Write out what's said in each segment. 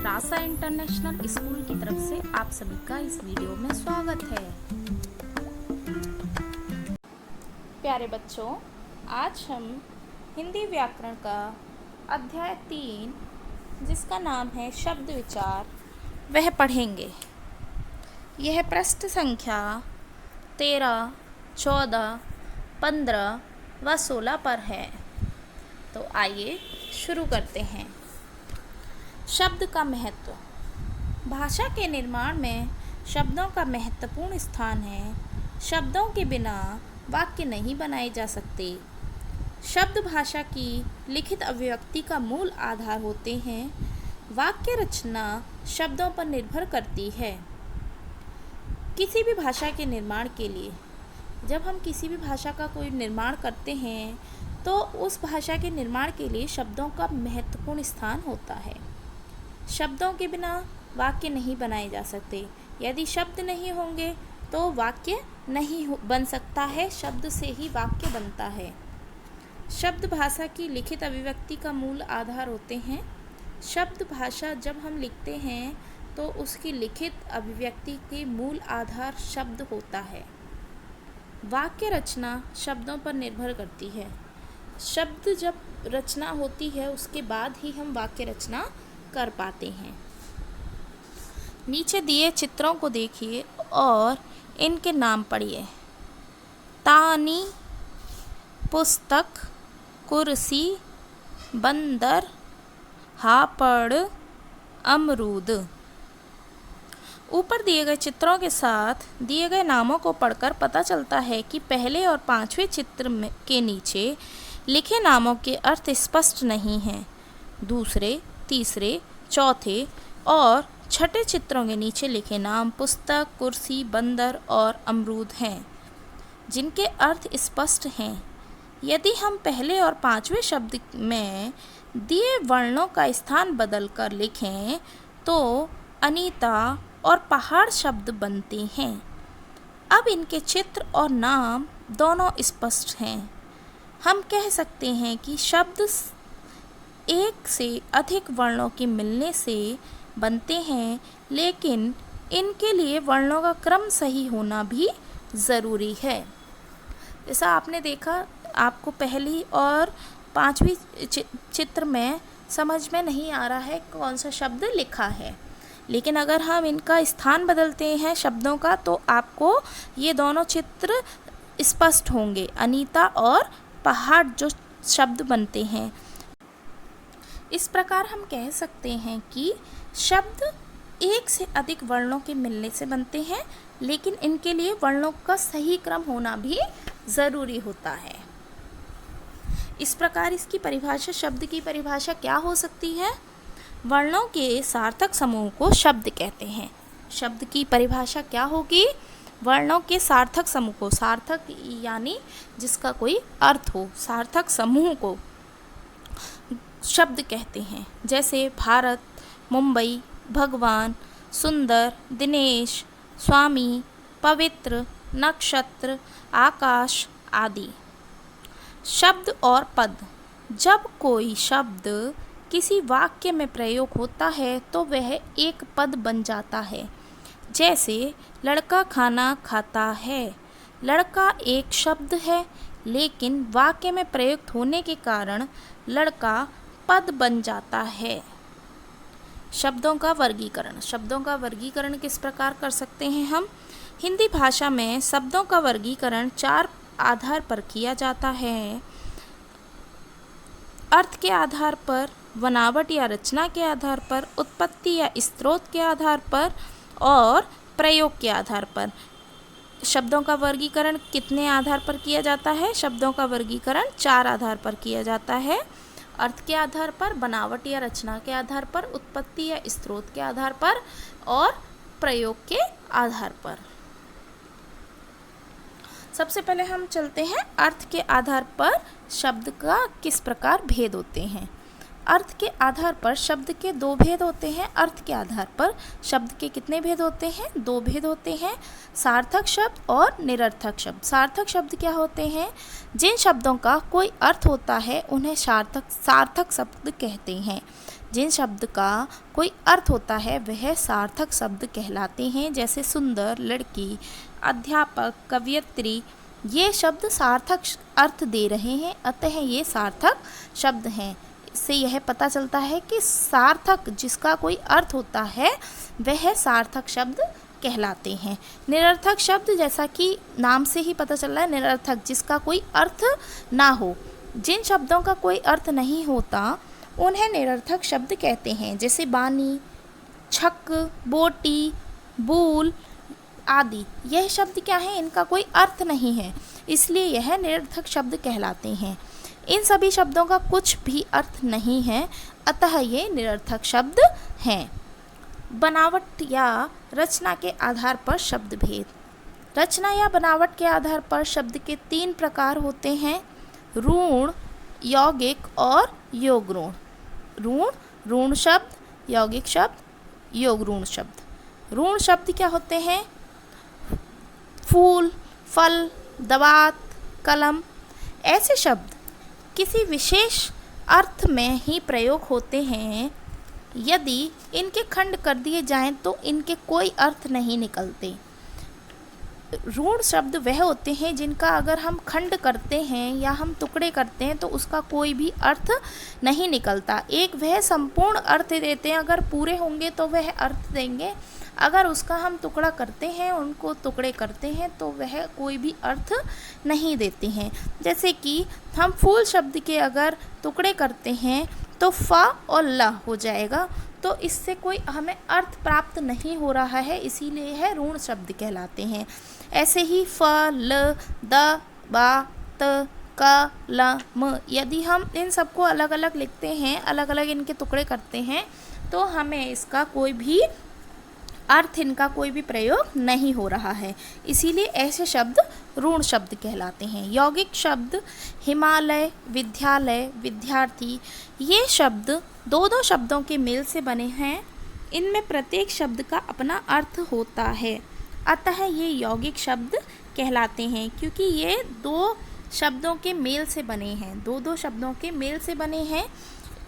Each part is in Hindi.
रासा इंटरनेशनल स्कूल की तरफ से आप सभी का इस वीडियो में स्वागत है। प्यारे बच्चों, आज हम हिंदी व्याकरण का अध्याय 3 जिसका नाम है शब्द विचार वह पढ़ेंगे। यह पृष्ठ संख्या 13, 14, 15 व 16 पर है। तो आइए शुरू करते हैं। शब्द का महत्व। भाषा के निर्माण में शब्दों का महत्वपूर्ण स्थान है। शब्दों के बिना वाक्य नहीं बनाए जा सकते। शब्द भाषा की लिखित अभिव्यक्ति का मूल आधार होते हैं। वाक्य रचना शब्दों पर निर्भर करती है। किसी भी भाषा के निर्माण के लिए जब हम किसी भी भाषा का कोई निर्माण करते हैं तो उस भाषा के निर्माण के लिए शब्दों का महत्वपूर्ण स्थान होता है। शब्दों के बिना वाक्य नहीं बनाए जा सकते। यदि शब्द नहीं होंगे तो वाक्य नहीं बन सकता है। शब्द से ही वाक्य बनता है। शब्द भाषा की लिखित अभिव्यक्ति का मूल आधार होते हैं। शब्द भाषा जब हम लिखते हैं तो उसकी लिखित अभिव्यक्ति के मूल आधार शब्द होता है। वाक्य रचना शब्दों पर निर्भर करती है। शब्द जब रचना होती है उसके बाद ही हम वाक्य रचना कर पाते हैं। नीचे दिए चित्रों को देखिए और इनके नाम पढ़िए। तानी, पुस्तक, कुर्सी, बंदर, हापड़, अमरूद। ऊपर दिए गए चित्रों के साथ दिए गए नामों को पढ़कर पता चलता है कि पहले और 5वें चित्र के नीचे लिखे नामों के अर्थ स्पष्ट नहीं हैं। दूसरे, तीसरे, चौथे और छठे चित्रों के नीचे लिखे नाम पुस्तक, कुर्सी, बंदर और अमरूद हैं, जिनके अर्थ स्पष्ट हैं। यदि हम पहले और 5वें शब्द में दिए वर्णों का स्थान बदलकर लिखें तो अनीता और पहाड़ शब्द बनते हैं। अब इनके चित्र और नाम दोनों स्पष्ट हैं। हम कह सकते हैं कि शब्द एक से अधिक वर्णों के मिलने से बनते हैं, लेकिन इनके लिए वर्णों का क्रम सही होना भी ज़रूरी है। जैसा आपने देखा, आपको पहली और 5वीं चित्र में समझ में नहीं आ रहा है कौन सा शब्द लिखा है, लेकिन अगर हम इनका स्थान बदलते हैं शब्दों का तो आपको ये दोनों चित्र स्पष्ट होंगे। अनीता और पहाड़ जो शब्द बनते हैं। इस प्रकार हम कह सकते हैं कि शब्द एक से अधिक वर्णों के मिलने से बनते हैं, लेकिन इनके लिए वर्णों का सही क्रम होना भी ज़रूरी होता है। इस प्रकार इसकी परिभाषा, शब्द की परिभाषा क्या हो सकती है? वर्णों के सार्थक समूह को शब्द कहते हैं। शब्द की परिभाषा क्या होगी? वर्णों के सार्थक समूह को, सार्थक यानी जिसका कोई अर्थ हो, सार्थक समूह को शब्द कहते हैं। जैसे भारत, मुंबई, भगवान, सुंदर, दिनेश, स्वामी, पवित्र, नक्षत्र, आकाश आदि। शब्द और पद। जब कोई शब्द किसी वाक्य में प्रयोग होता है तो वह एक पद बन जाता है। जैसे लड़का खाना खाता है। लड़का एक शब्द है, लेकिन वाक्य में प्रयुक्त होने के कारण लड़का पद बन जाता है। शब्दों का वर्गीकरण। शब्दों का वर्गीकरण किस प्रकार कर सकते हैं हम? हिंदी भाषा में शब्दों का वर्गीकरण 4 आधार पर किया जाता है। अर्थ के आधार पर, बनावट या रचना के आधार पर, उत्पत्ति या स्रोत के आधार पर और प्रयोग के आधार पर। शब्दों का वर्गीकरण कितने आधार पर किया जाता है? शब्दों का वर्गीकरण 4 आधार पर किया जाता है। अर्थ के आधार पर, बनावट या रचना के आधार पर, उत्पत्ति या स्रोत के आधार पर और प्रयोग के आधार पर। सबसे पहले हम चलते हैं अर्थ के आधार पर शब्द का किस प्रकार भेद होते हैं। अर्थ के आधार पर शब्द के 2 भेद होते हैं। अर्थ के आधार पर शब्द के कितने भेद होते हैं? 2 भेद होते हैं, सार्थक शब्द और निरर्थक शब्द। सार्थक शब्द क्या होते हैं? जिन शब्दों का कोई अर्थ होता है उन्हें सार्थक शब्द कहते हैं। जिन शब्द का कोई अर्थ होता है वह सार्थक शब्द कहलाते हैं। जैसे सुंदर, लड़की, अध्यापक, कवयित्री, ये शब्द सार्थक अर्थ दे रहे हैं, अतः ये सार्थक शब्द हैं। इससे यह पता चलता है कि सार्थक जिसका कोई अर्थ होता है वह सार्थक शब्द कहलाते हैं। निरर्थक शब्द, जैसा कि नाम से ही पता चल रहा है, निरर्थक, जिसका कोई अर्थ ना हो। जिन शब्दों का कोई अर्थ नहीं होता उन्हें निरर्थक शब्द कहते हैं। जैसे बानी, छक, बोटी, बूल आदि। यह शब्द क्या है? इनका कोई अर्थ नहीं है, इसलिए यह निरर्थक शब्द कहलाते हैं। इन सभी शब्दों का कुछ भी अर्थ नहीं है, अतः ये निरर्थक शब्द हैं। बनावट या रचना के आधार पर शब्द भेद। रचना या बनावट के आधार पर शब्द के 3 प्रकार होते हैं: ऋण, यौगिक और योग ऋण। ऋण, ऋण शब्द, यौगिक शब्द, योग ऋण शब्द। ऋण शब्द क्या होते हैं? फूल, फल, दवात, कलम। ऐसे शब्द किसी विशेष अर्थ में ही प्रयोग होते हैं। यदि इनके खंड कर दिए जाएं तो इनके कोई अर्थ नहीं निकलते। ऋण शब्द वह होते हैं जिनका अगर हम खंड करते हैं या हम टुकड़े करते हैं तो उसका कोई भी अर्थ नहीं निकलता। एक वह संपूर्ण अर्थ देते हैं, अगर पूरे होंगे तो वह अर्थ देंगे, अगर उसका हम टुकड़ा करते हैं, उनको टुकड़े करते हैं तो वह कोई भी अर्थ नहीं देते हैं। जैसे कि हम फूल शब्द के अगर टुकड़े करते हैं तो फ और ल हो जाएगा, तो इससे कोई हमें अर्थ प्राप्त नहीं हो रहा है, इसीलिए यह ऋण शब्द कहलाते हैं। ऐसे ही फ, ल, द, बा, त, क, ल, म, यदि हम इन सबको अलग अलग लिखते हैं, अलग अलग इनके टुकड़े करते हैं, तो हमें इसका कोई भी अर्थ, इनका कोई भी प्रयोग नहीं हो रहा है, इसीलिए ऐसे शब्द ऋण शब्द कहलाते हैं। यौगिक शब्द हिमालय, विद्यालय, विद्यार्थी, ये शब्द दो शब्दों के मेल से बने हैं। इनमें प्रत्येक शब्द का अपना अर्थ होता है, अतः ये यौगिक शब्द कहलाते हैं, क्योंकि ये 2 शब्दों के मेल से बने हैं, 2 शब्दों के मेल से बने हैं,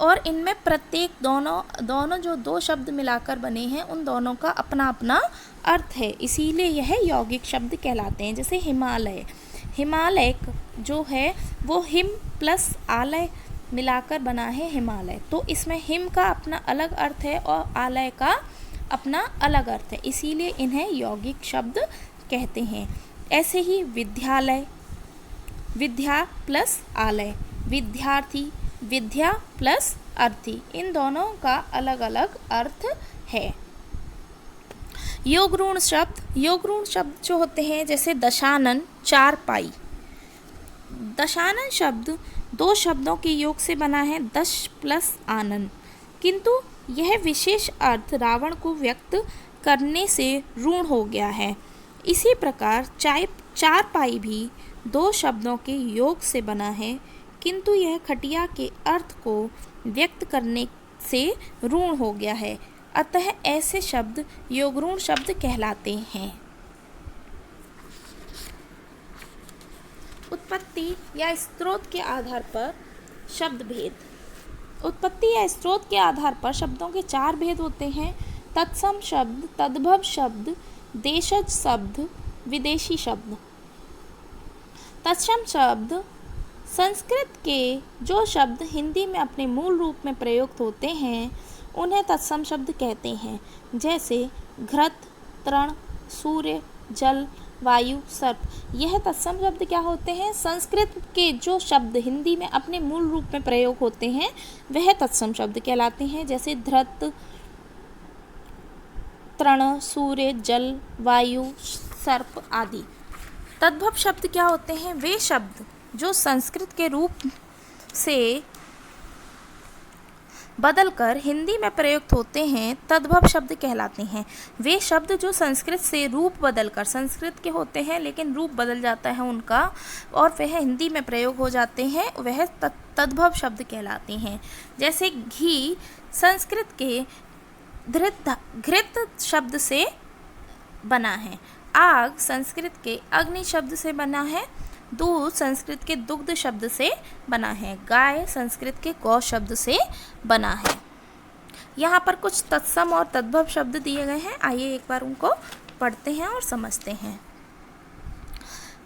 और इनमें प्रत्येक दोनों जो 2 शब्द मिलाकर बने हैं उन दोनों का अपना अपना अर्थ है, इसीलिए यह यौगिक शब्द कहलाते हैं। जैसे हिमालय, हिमालय जो है वो हिम प्लस आलय मिलाकर बना है हिमालय, तो इसमें हिम का अपना अलग अर्थ है और आलय का अपना अलग अर्थ है, इसीलिए इन्हें यौगिक शब्द कहते हैं। ऐसे ही विद्यालय, विद्या प्लस आलय, विद्यार्थी, विद्या प्लस अर्थी, इन दोनों का अलग अलग अर्थ है। योग ऋण शब्द, योग ऋण शब्द जो होते हैं जैसे दशानन, चारपाई। दशानन शब्द 2 शब्दों के योग से बना है, दश प्लस आनन, किंतु यह विशेष अर्थ रावण को व्यक्त करने से ऋण हो गया है। इसी प्रकार चारपाई भी 2 शब्दों के योग से बना है, किंतु यह खटिया के अर्थ को व्यक्त करने से ऋण हो गया है, अतः ऐसे शब्द योग ऋण शब्द कहलाते हैं। उत्पत्ति या स्रोत के आधार पर शब्द भेद। उत्पत्ति या स्रोत के आधार पर शब्दों के 4 भेद होते हैं: तत्सम शब्द, तद्भव शब्द, देशज शब्द, विदेशी शब्द। तत्सम शब्द संस्कृत के जो शब्द हिंदी में अपने मूल रूप में प्रयुक्त होते हैं उन्हें तत्सम शब्द कहते हैं। जैसे घृत, तृण, सूर्य, जल, वायु, सर्प। यह तत्सम शब्द क्या होते हैं? संस्कृत के जो शब्द हिंदी में अपने मूल रूप में प्रयोग होते हैं वह तत्सम शब्द कहलाते हैं। जैसे धृत, तृण, सूर्य, जल, वायु, सर्प आदि। तद्भव शब्द क्या होते हैं? वे शब्द जो संस्कृत के रूप से बदलकर हिंदी में प्रयुक्त होते हैं तद्भव शब्द कहलाते हैं। वे शब्द जो संस्कृत से रूप बदलकर, संस्कृत के होते हैं लेकिन रूप बदल जाता है उनका और वह हिंदी में प्रयोग हो जाते हैं, वह तद्भव शब्द कहलाते हैं। जैसे घी संस्कृत के घृत शब्द से बना है, आग संस्कृत के अग्नि शब्द से बना है, दूध संस्कृत के दुग्ध शब्द से बना है, गाय संस्कृत के गौ शब्द से बना है। यहाँ पर कुछ तत्सम और तद्भव शब्द दिए गए हैं, आइए एक बार उनको पढ़ते हैं और समझते हैं।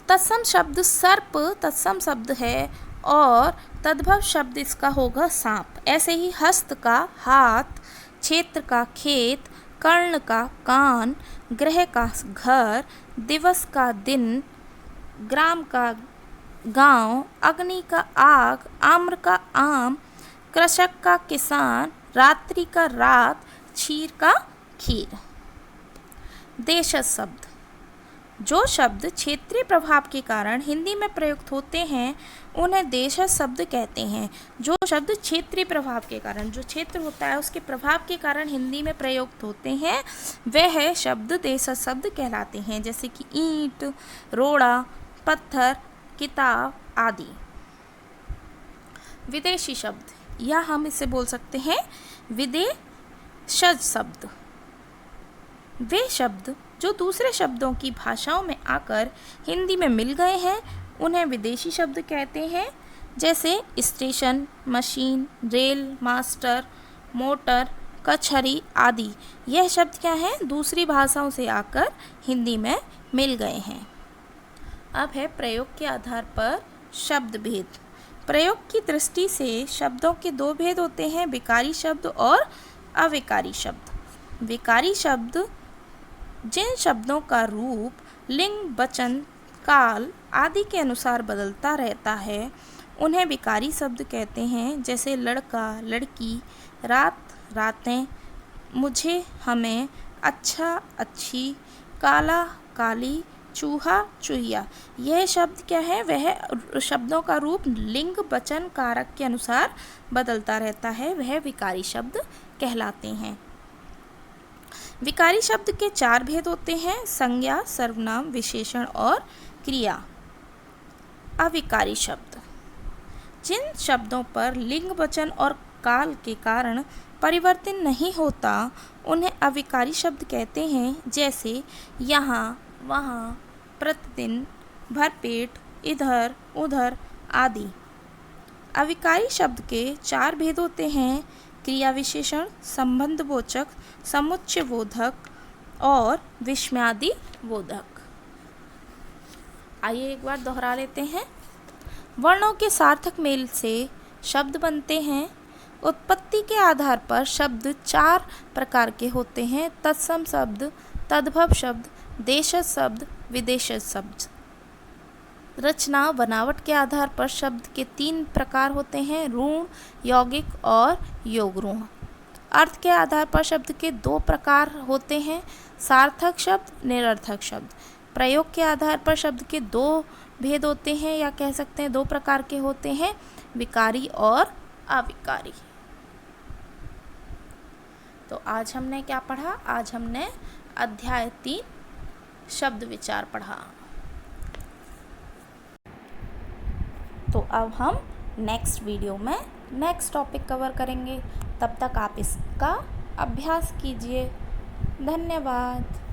तत्सम शब्द सर्प तत्सम शब्द है और तद्भव शब्द इसका होगा सांप। ऐसे ही हस्त का हाथ, क्षेत्र का खेत, कर्ण का कान, ग्रह का घर, दिवस का दिन, ग्राम का गांव, अग्नि का आग, आम्र का आम, कृषक का किसान, रात्रि का रात, क्षीर का खीर। देशज शब्द, जो शब्द क्षेत्रीय प्रभाव के कारण हिंदी में प्रयुक्त होते हैं उन्हें देशज शब्द कहते हैं। जो शब्द क्षेत्रीय प्रभाव के कारण, जो क्षेत्र होता है उसके प्रभाव के कारण हिंदी में प्रयुक्त होते हैं वह शब्द देशज शब्द कहलाते हैं, जैसे कि ईंट, रोड़ा, पत्थर, किताब आदि। विदेशी शब्द, या हम इसे बोल सकते हैं विदेशज शब्द। वे शब्द जो दूसरे शब्दों की भाषाओं में आकर हिंदी में मिल गए हैं उन्हें विदेशी शब्द कहते हैं, जैसे station, machine, rail, master, motor, कचहरी आदि। यह शब्द क्या हैं? दूसरी भाषाओं से आकर हिंदी में मिल गए हैं। अब है प्रयोग के आधार पर शब्द भेद। प्रयोग की दृष्टि से शब्दों के दो भेद होते हैं, विकारी शब्द और अविकारी शब्द। विकारी शब्द जिन शब्दों का रूप, लिंग, वचन, काल आदि के अनुसार बदलता रहता है उन्हें विकारी शब्द कहते हैं, जैसे लड़का, लड़की, रात, रातें, मुझे, हमें, अच्छा, अच्छी, काला, काली, चूहा, चूहिया। यह शब्द क्या है? वह शब्दों का रूप लिंग, वचन, कारक के अनुसार बदलता रहता है, वह विकारी शब्द कहलाते हैं। विकारी शब्द के चार भेद होते हैं, संज्ञा, सर्वनाम, विशेषण और क्रिया। अविकारी शब्द, जिन शब्दों पर लिंग, वचन और काल के कारण परिवर्तन नहीं होता उन्हें अविकारी शब्द कहते हैं, जैसे यहाँ, वहाँ, प्रतिदिन, भरपेट, इधर, उधर आदि। अविकारी शब्द के चार भेद होते हैं, क्रिया विशेषण, संबंधबोधक, समुच्चय बोधक और विस्मयादि बोधक। आइए एक बार दोहरा लेते हैं। वर्णों के सार्थक मेल से शब्द बनते हैं। उत्पत्ति के आधार पर शब्द चार प्रकार के होते हैं, तत्सम शब्द, तद्भव शब्द, देशज शब्द, विदेशज शब्द। रचना बनावट के आधार पर शब्द के तीन प्रकार होते हैं, ऋण, यौगिक और योगऋण। अर्थ के आधार पर शब्द के दो प्रकार होते हैं, सार्थक शब्द, निरर्थक शब्द। प्रयोग के आधार पर शब्द के दो भेद होते हैं, या कह सकते हैं दो प्रकार के होते हैं, विकारी और अविकारी। तो आज हमने क्या पढ़ा? आज हमने अध्याय 3 शब्द विचार पढ़ा। तो अब हम नेक्स्ट वीडियो में नेक्स्ट टॉपिक कवर करेंगे। तब तक आप इसका अभ्यास कीजिए। धन्यवाद।